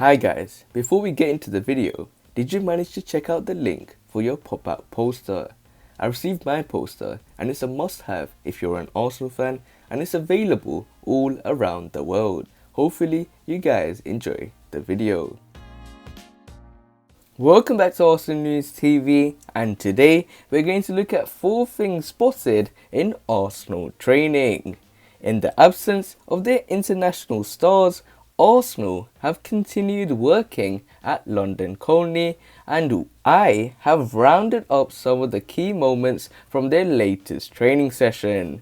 Hi guys, before we get into the video, did you manage to check out the link for your pop-out poster? I received my poster and it's a must-have if you're an Arsenal fan, and it's available all around the world. Hopefully you guys enjoy the video. Welcome back to Arsenal News TV, and today we're going to look at 4 things spotted in Arsenal training. In the absence of their international stars, Arsenal have continued working at London Colney, and I have rounded up some of the key moments from their latest training session.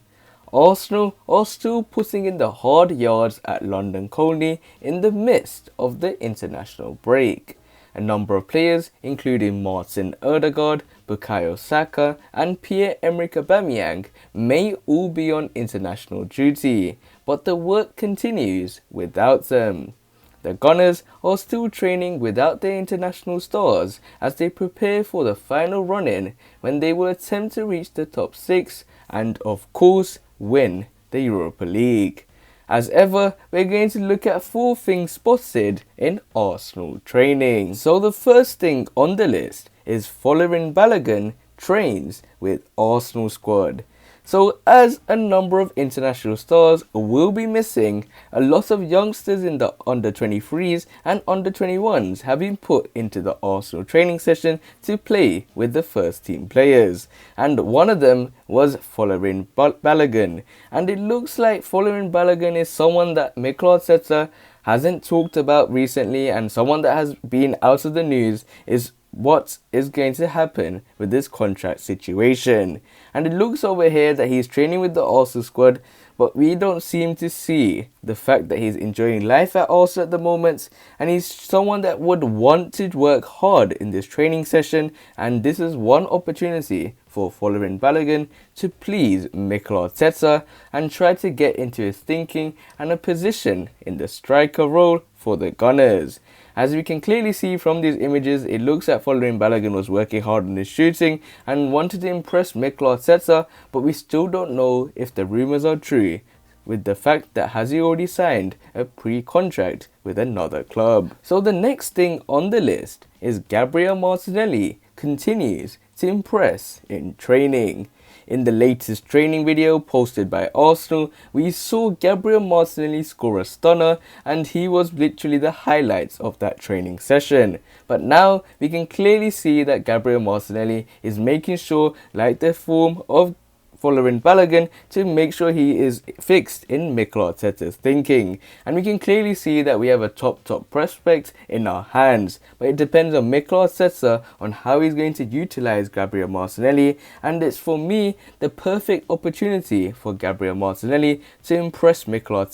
Arsenal are still putting in the hard yards at London Colney in the midst of the international break. A number of players, including Martin Odegaard, Bukayo Saka and Pierre-Emerick Aubameyang, may all be on international duty, but the work continues without them. The Gunners are still training without their international stars as they prepare for the final run-in when they will attempt to reach the top 6 and, of course, win the Europa League. As ever, we're going to look at 4 things spotted in Arsenal training. So the first thing on the list is Balogun trains with Arsenal squad. So as a number of international stars will be missing, a lot of youngsters in the under-23s and under-21s have been put into the Arsenal training session to play with the first team players. And one of them was Balogun. And it looks like Balogun is someone that Mikel hasn't talked about recently, and someone that has been out of the news is what is going to happen with this contract situation. And it looks over here that he's training with the Arsenal squad, but we don't seem to see the fact that he's enjoying life at Arsenal at the moment, and he's someone that would want to work hard in this training session, and this is one opportunity for Balogun to please Mikel and try to get into his thinking and a position in the striker role for the Gunners. As we can clearly see from these images, it looks like Balogun was working hard on his shooting and wanted to impress Mikel, but we still don't know if the rumours are true, with the fact that has he already signed a pre-contract with another club. So the next thing on the list is Gabriel Martinelli continues to impress in training. In the latest training video posted by Arsenal, we saw Gabriel Martinelli score a stunner, and he was literally the highlights of that training session. But now we can clearly see that Gabriel Martinelli is making sure, like the form of Balogun, to make sure he is fixed in Mikel thinking. And we can clearly see that we have a top prospect in our hands, but it depends on Mikel on how he's going to utilize Gabriel Martinelli, and it's for me the perfect opportunity for Gabriel Martinelli to impress Mikel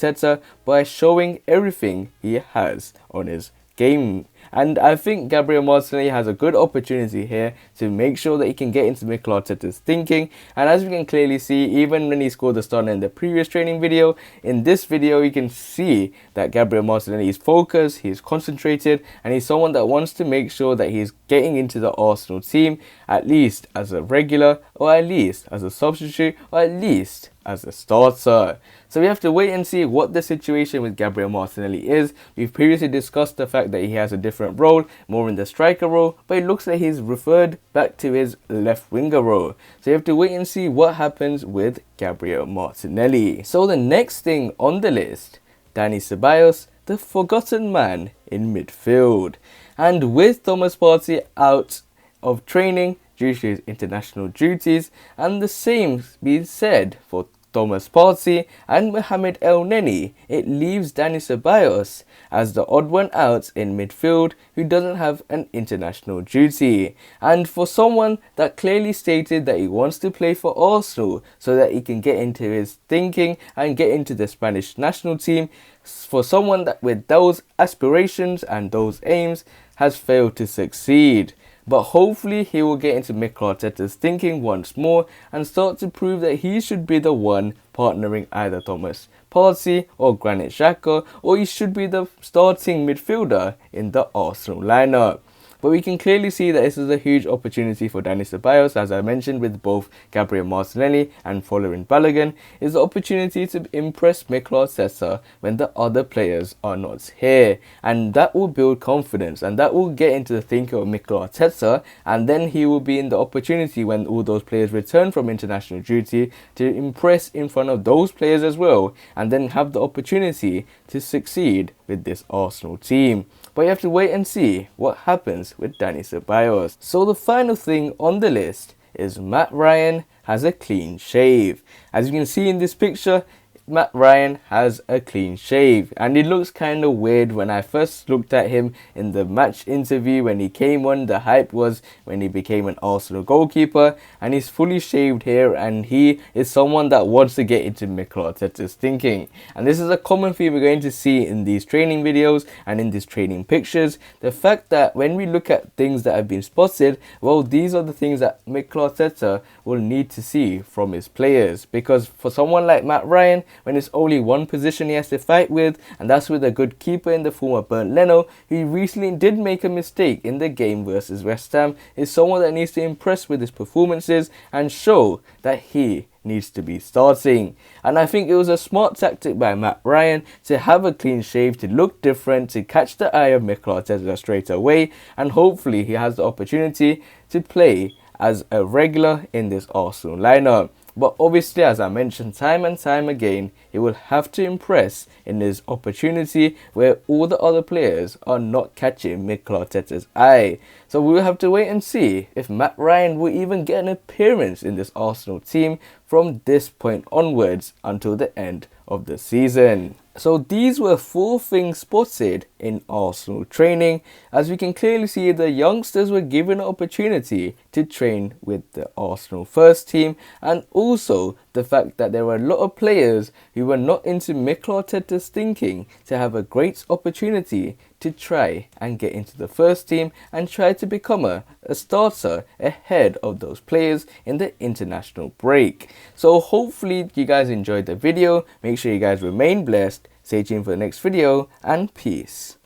by showing everything he has on his game. And I think Gabriel Martinelli has a good opportunity here to make sure that he can get into Mikel thinking. And as we can clearly see, even when he scored the stunner in the previous training video, in this video you can see that Gabriel Martinelli is focused, he's concentrated, and he's someone that wants to make sure that he's getting into the Arsenal team, at least as a regular, or at least as a substitute, or at least as a starter. So we have to wait and see what the situation with Gabriel Martinelli is. We've previously discussed the fact that he has a different role, more in the striker role, but it looks like he's referred back to his left winger role. So you have to wait and see what happens with Gabriel Martinelli. So the next thing on the list, ceballos, the forgotten man in midfield. And with Thomas Partey out of training due to his international duties, and the same being said for Thomas Partey and Mohamed Elneny, it leaves Ceballos as the odd one out in midfield who doesn't have an international duty. And for someone that clearly stated that he wants to play for Arsenal so that he can get into his thinking and get into the Spanish national team, for someone that with those aspirations and those aims has failed to succeed. But hopefully he will get into Mikel thinking once more and start to prove that he should be the one partnering either Thomas Partey or Granit Xhaka, or he should be the starting midfielder in the Arsenal lineup. But we can clearly see that this is a huge opportunity for Dani Ceballos, as I mentioned, with both Gabriel Martinelli and following Balogun, is the opportunity to impress Mikel Arteta when the other players are not here. And that will build confidence, and that will get into the thinking of Mikel Arteta, and then he will be in the opportunity when all those players return from international duty to impress in front of those players as well, and then have the opportunity to succeed with this Arsenal team. But you have to wait and see what happens with Dani Ceballos. So the final thing on the list is Matt Ryan has a clean shave. As you can see in this picture, Matt Ryan has a clean shave, and it looks kind of weird. When I first looked at him in the match interview when he came on, the hype was when he became an Arsenal goalkeeper, and he's fully shaved here, and he is someone that wants to get into Mikel Arteta's thinking. And this is a common theme we're going to see in these training videos and in these training pictures. The fact that when we look at things that have been spotted, well, these are the things that Mikel Arteta will need to see from his players, because for someone like Matt Ryan, when it's only one position he has to fight with, and that's with a good keeper in the form of Bernd Leno, who recently did make a mistake in the game versus West Ham, is someone that needs to impress with his performances and show that he needs to be starting. And I think it was a smart tactic by Matt Ryan to have a clean shave, to look different, to catch the eye of Mikel Arteta straight away, and hopefully he has the opportunity to play as a regular in this Arsenal lineup. But obviously, as I mentioned time and time again, he will have to impress in this opportunity where all the other players are not catching Mikel Arteta's eye. So we will have to wait and see if Matt Ryan will even get an appearance in this Arsenal team from this point onwards until the end of the season. So these were 4 things spotted in Arsenal training. As we can clearly see, the youngsters were given an opportunity to train with the Arsenal first team, and also the fact that there were a lot of players who were not into Mikel Arteta's thinking to have a great opportunity to try and get into the first team and try to become a starter ahead of those players in the international break. So hopefully you guys enjoyed the video. Make sure you guys remain blessed. Stay tuned for the next video, and peace.